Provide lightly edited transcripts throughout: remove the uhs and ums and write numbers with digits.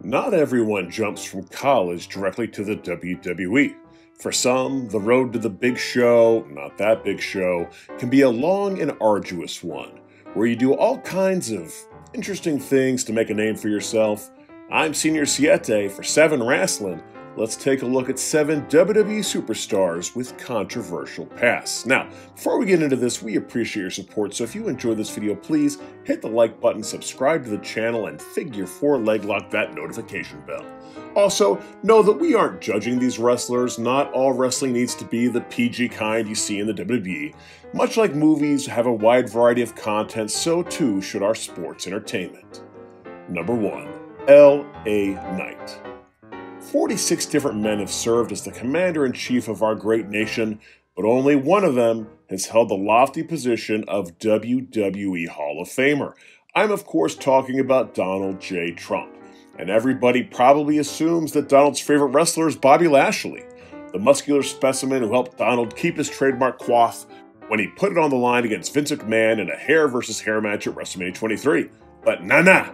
Not everyone jumps from college directly to the WWE. For some, the road to the big show, not that big show, can be a long and arduous one, where you do all kinds of interesting things to make a name for yourself. I'm Senior Siete for 7 Wrestling. Let's take a look at 7 WWE superstars with controversial pasts. Now, before we get into this, we appreciate your support, so if you enjoyed this video, please hit the like button, subscribe to the channel, and figure 4 leg lock that notification bell. Also, know that we aren't judging these wrestlers. Not all wrestling needs to be the PG kind you see in the WWE. Much like movies have a wide variety of content, so too should our sports entertainment. Number 1. L.A. Knight. 46 different men have served as the commander-in-chief of our great nation, but only one of them has held the lofty position of WWE Hall of Famer. I'm of course talking about Donald J. Trump, and everybody probably assumes that Donald's favorite wrestler is Bobby Lashley, the muscular specimen who helped Donald keep his trademark coif when he put it on the line against Vince McMahon in a hair versus hair match at WrestleMania 23. But nah.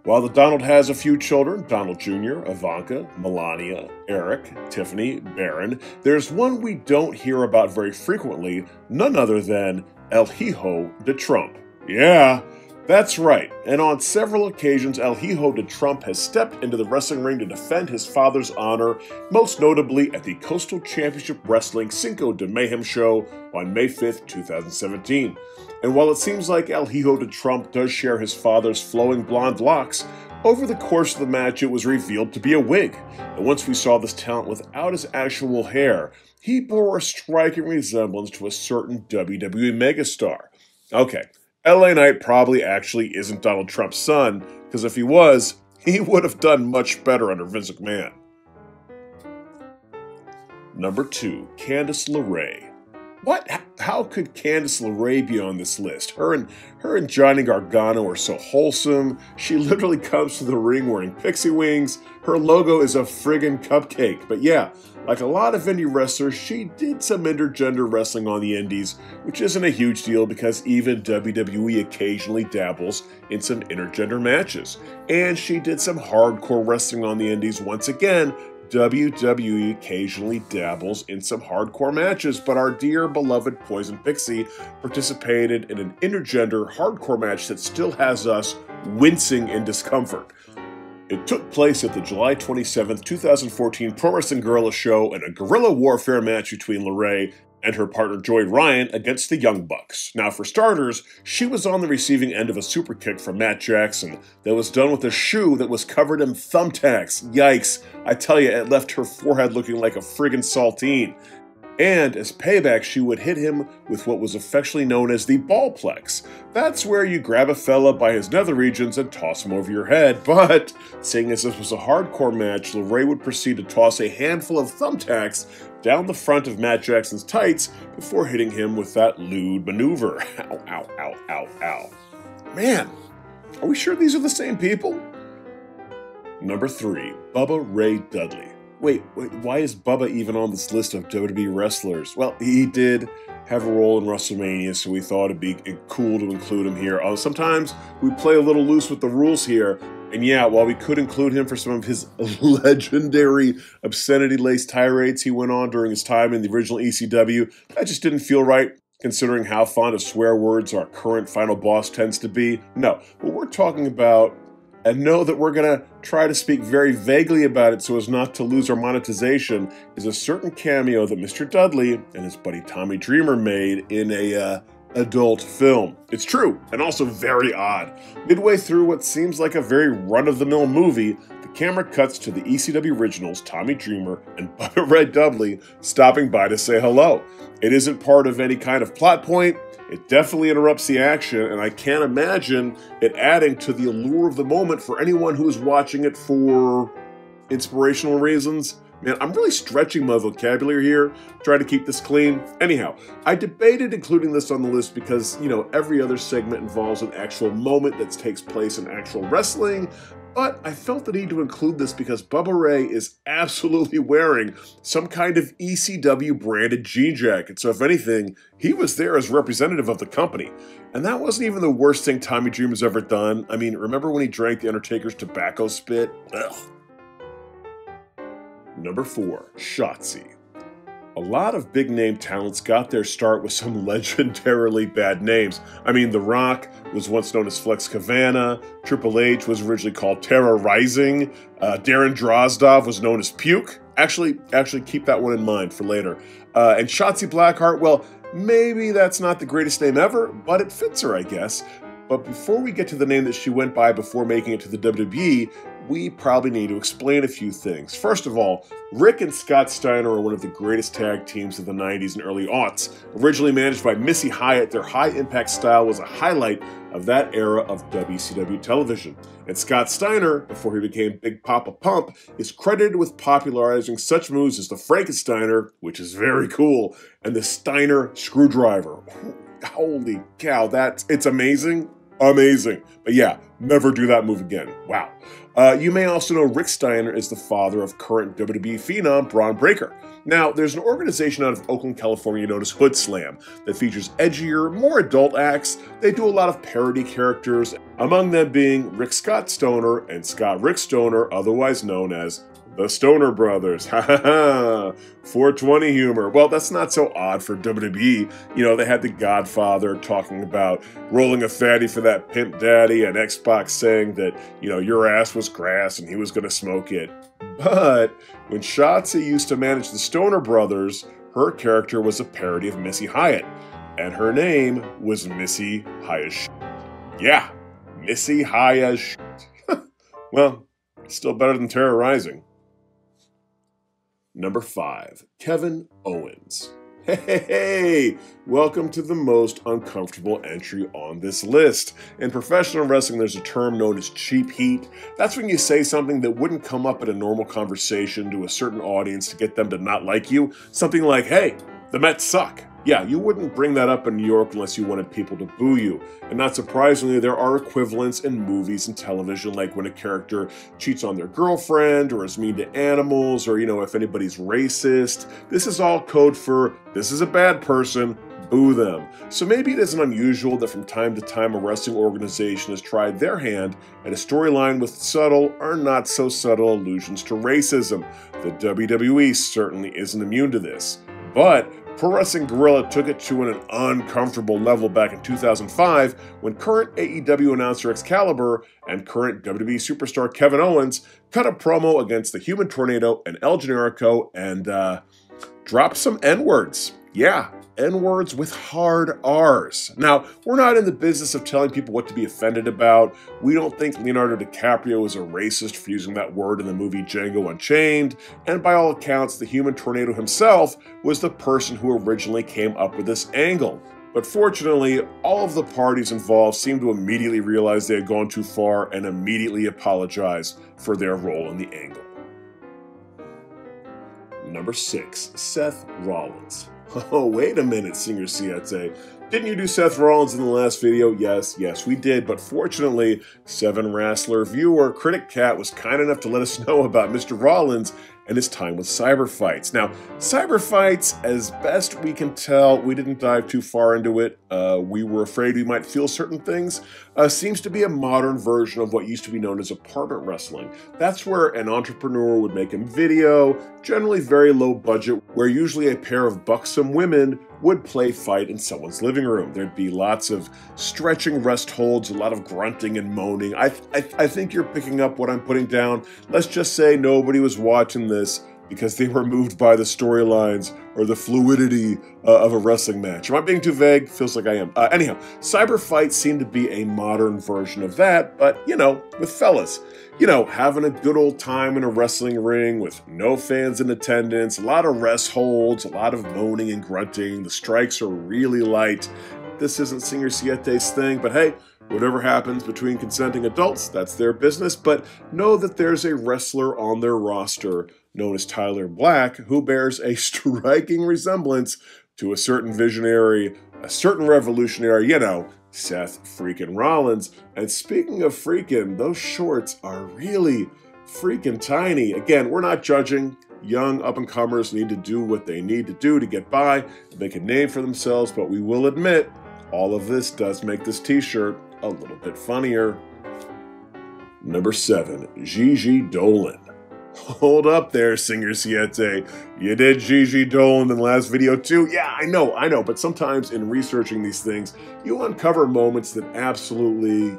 While the Donald has a few children, Donald Jr., Ivanka, Melania, Eric, Tiffany, Barron, there's one we don't hear about very frequently, none other than El Hijo de Trump. Yeah, that's right, and on several occasions El Hijo de Trump has stepped into the wrestling ring to defend his father's honor, most notably at the Coastal Championship Wrestling Cinco de Mayhem show on May 5th, 2017. And while it seems like El Hijo de Trump does share his father's flowing blonde locks, over the course of the match it was revealed to be a wig. And once we saw this talent without his actual hair, he bore a striking resemblance to a certain WWE megastar. Okay, LA Knight probably actually isn't Donald Trump's son, because if he was, he would have done much better under Vince McMahon. Number 2, Candace Laray. What? How could Candace Laray be on this list? Her and Johnny Gargano are so wholesome. She literally comes to the ring wearing pixie wings. Her logo is a friggin' cupcake. But yeah, like a lot of indie wrestlers, she did some intergender wrestling on the indies, which isn't a huge deal because even WWE occasionally dabbles in some intergender matches. And she did some hardcore wrestling on the indies once again. WWE occasionally dabbles in some hardcore matches, but our dear beloved Poison Pixie participated in an intergender hardcore match that still has us wincing in discomfort. It took place at the July 27th, 2014 Pro Wrestling Guerrilla show in a guerrilla warfare match between Laray and her partner Joey Ryan against the Young Bucks. Now for starters, she was on the receiving end of a super kick from Matt Jackson that was done with a shoe that was covered in thumbtacks. Yikes, I tell you, it left her forehead looking like a friggin' saltine. And as payback, she would hit him with what was affectionately known as the ballplex. That's where you grab a fella by his nether regions and toss him over your head. But seeing as this was a hardcore match, Laray would proceed to toss a handful of thumbtacks down the front of Matt Jackson's tights before hitting him with that lewd maneuver. Ow, ow, ow, ow, ow. Man, are we sure these are the same people? Number 3, Bubba Ray Dudley. Wait, why is Bubba even on this list of WWE wrestlers? Well, he did have a role in WrestleMania, so we thought it'd be cool to include him here. Sometimes we play a little loose with the rules here, and yeah, while we could include him for some of his legendary obscenity-laced tirades he went on during his time in the original ECW, that just didn't feel right, considering how fond of swear words our current final boss tends to be. No, what we're talking about, and know that we're going to try to speak very vaguely about it so as not to lose our monetization, is a certain cameo that Mr. Dudley and his buddy Tommy Dreamer made in a adult film. It's true, and also very odd. Midway through what seems like a very run-of-the-mill movie, the camera cuts to the ECW originals, Tommy Dreamer and Bubba Ray Dudley, stopping by to say hello. It isn't part of any kind of plot point. It definitely interrupts the action, and I can't imagine it adding to the allure of the moment for anyone who is watching it for inspirational reasons. Man, I'm really stretching my vocabulary here, trying to keep this clean. Anyhow, I debated including this on the list because, every other segment involves an actual moment that takes place in actual wrestling, but I felt the need to include this because Bubba Ray is absolutely wearing some kind of ECW branded jean jacket. So if anything, he was there as representative of the company. And that wasn't even the worst thing Tommy Dreamer's ever done. I mean, remember when he drank The Undertaker's tobacco spit? Ugh. Number 4, Shotzi. A lot of big-name talents got their start with some legendarily bad names. I mean, The Rock was once known as Flex Cavana, Triple H was originally called Terra Rising, Darren Drozdov was known as Puke. Actually, keep that one in mind for later. And Shotzi Blackheart, well, maybe that's not the greatest name ever, but it fits her, I guess. But before we get to the name that she went by before making it to the WWE, we probably need to explain a few things. First of all, Rick and Scott Steiner are one of the greatest tag teams of the 90s and early aughts. Originally managed by Missy Hyatt, their high-impact style was a highlight of that era of WCW television. And Scott Steiner, before he became Big Papa Pump, is credited with popularizing such moves as the Frankensteiner, which is very cool, and the Steiner Screwdriver. Holy cow, it's amazing. Amazing. But yeah, never do that move again. Wow. You may also know Rick Steiner is the father of current WWE phenom Braun Breaker. Now, there's an organization out of Oakland, California known as Hood Slam that features edgier, more adult acts. They do a lot of parody characters, among them being Rick Scott Stoner and Scott Rick Stoner, otherwise known as the Stoner Brothers. Ha ha ha. 420 humor. Well, that's not so odd for WWE. They had The Godfather talking about rolling a fatty for that pimp daddy and X-Pac saying that, your ass was grass and he was going to smoke it. But when Shotzi used to manage the Stoner Brothers, her character was a parody of Missy Hyatt. And her name was Missy Hyatt. Yeah, Missy Hyatt. Well, still better than Terra Rising. Number 5, Kevin Owens. Hey, welcome to the most uncomfortable entry on this list. In professional wrestling, there's a term known as cheap heat. That's when you say something that wouldn't come up in a normal conversation to a certain audience to get them to not like you. Something like, hey, the Mets suck. Yeah, you wouldn't bring that up in New York unless you wanted people to boo you. And not surprisingly, there are equivalents in movies and television, like when a character cheats on their girlfriend or is mean to animals or, if anybody's racist. This is all code for, this is a bad person, boo them. So maybe it isn't unusual that from time to time a wrestling organization has tried their hand at a storyline with subtle or not so subtle allusions to racism. The WWE certainly isn't immune to this. But Pro Wrestling Guerrilla took it to an uncomfortable level back in 2005 when current AEW announcer Excalibur and current WWE superstar Kevin Owens cut a promo against the Human Tornado and El Generico and dropped some N-words. Yeah, N-words with hard R's. Now, we're not in the business of telling people what to be offended about. We don't think Leonardo DiCaprio is a racist for using that word in the movie Django Unchained, and by all accounts, the Human Tornado himself was the person who originally came up with this angle. But fortunately, all of the parties involved seemed to immediately realize they had gone too far and immediately apologized for their role in the angle. Number 6, Seth Rollins. Oh, wait a minute, Singer Siete. Didn't you do Seth Rollins in the last video? Yes, we did, but fortunately, 7 Wrestler viewer Critic Cat was kind enough to let us know about Mr. Rollins and his time with Cyber Fights. Now, Cyber Fights, as best we can tell, we didn't dive too far into it. We were afraid we might feel certain things. Seems to be a modern version of what used to be known as apartment wrestling. That's where an entrepreneur would make a video, generally very low budget, where usually a pair of buxom women would play fight in someone's living room. There'd be lots of stretching rest holds, a lot of grunting and moaning. I think you're picking up what I'm putting down. Let's just say nobody was watching this because they were moved by the storylines or the fluidity of a wrestling match. Am I being too vague? Feels like I am. Anyhow, Cyber Fights seem to be a modern version of that, but, with fellas. Having a good old time in a wrestling ring with no fans in attendance, a lot of rest holds, a lot of moaning and grunting. The strikes are really light. This isn't Singer Siete's thing, but hey, Whatever happens between consenting adults, that's their business, but know that there's a wrestler on their roster known as Tyler Black who bears a striking resemblance to a certain visionary, a certain revolutionary, Seth freaking Rollins. And speaking of freaking, those shorts are really freaking tiny. Again, we're not judging. Young up-and-comers need to do what they need to do to get by, make a name for themselves, but we will admit, all of this does make this t-shirt a little bit funnier. Number 7, Gigi Dolan. Hold up there, Singer Siete. You did Gigi Dolan in the last video too? Yeah, I know, but sometimes in researching these things, you uncover moments that absolutely,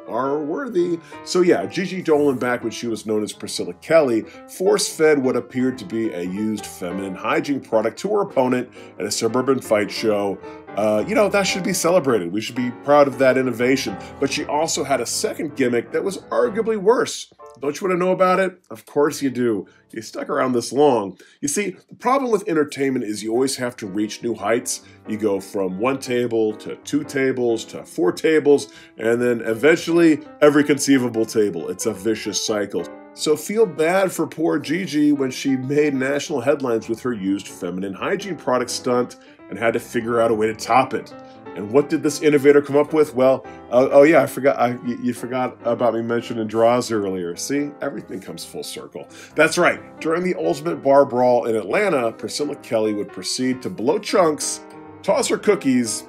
are worthy. So yeah, Gigi Dolan, back when she was known as Priscilla Kelly, force-fed what appeared to be a used feminine hygiene product to her opponent at a suburban fight show. That should be celebrated. We should be proud of that innovation. But she also had a second gimmick that was arguably worse. Don't you want to know about it? Of course you do. You stuck around this long. You see, the problem with entertainment is you always have to reach new heights. You go from 1 table to 2 tables to 4 tables, and then eventually every conceivable table. It's a vicious cycle. So feel bad for poor Gigi when she made national headlines with her used feminine hygiene product stunt and had to figure out a way to top it. And what did this innovator come up with? Well, I forgot. You forgot about me mentioning draws earlier. See, everything comes full circle. That's right. During the Ultimate Bar Brawl in Atlanta, Priscilla Kelly would proceed to blow chunks, toss her cookies,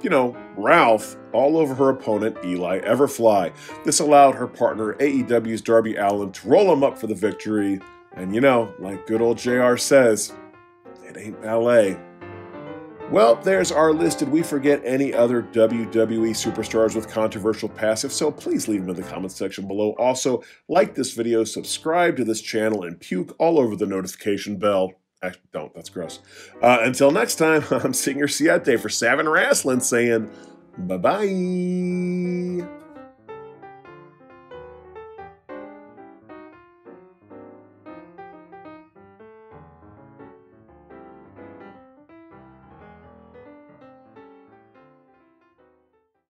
Ralph, all over her opponent, Eli Everfly. This allowed her partner, AEW's Darby Allin, to roll him up for the victory. And like good old JR says, it ain't ballet. Well, there's our list. Did we forget any other WWE superstars with controversial past? If so, please leave them in the comments section below. Also, like this video, subscribe to this channel, and puke all over the notification bell. Actually, don't. That's gross. Until next time, I'm Singer Siete for Savin Wrestling saying bye-bye.